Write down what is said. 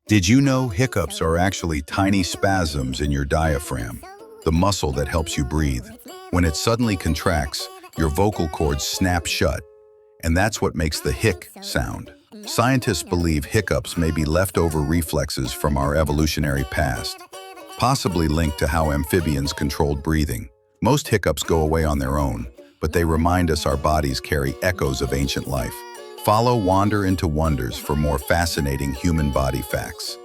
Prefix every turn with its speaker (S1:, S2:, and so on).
S1: Did you know hiccups are actually tiny spasms in your diaphragm, the muscle that helps you breathe? When it suddenly contracts, your vocal cords snap shut, and that's what makes the hic sound. Scientists believe hiccups may be leftover reflexes from our evolutionary past, possibly linked to how amphibians controlled breathing. Most hiccups go away on their own, but they remind us our bodies carry echoes of ancient life. Follow Wander into Wonders for more fascinating human body facts.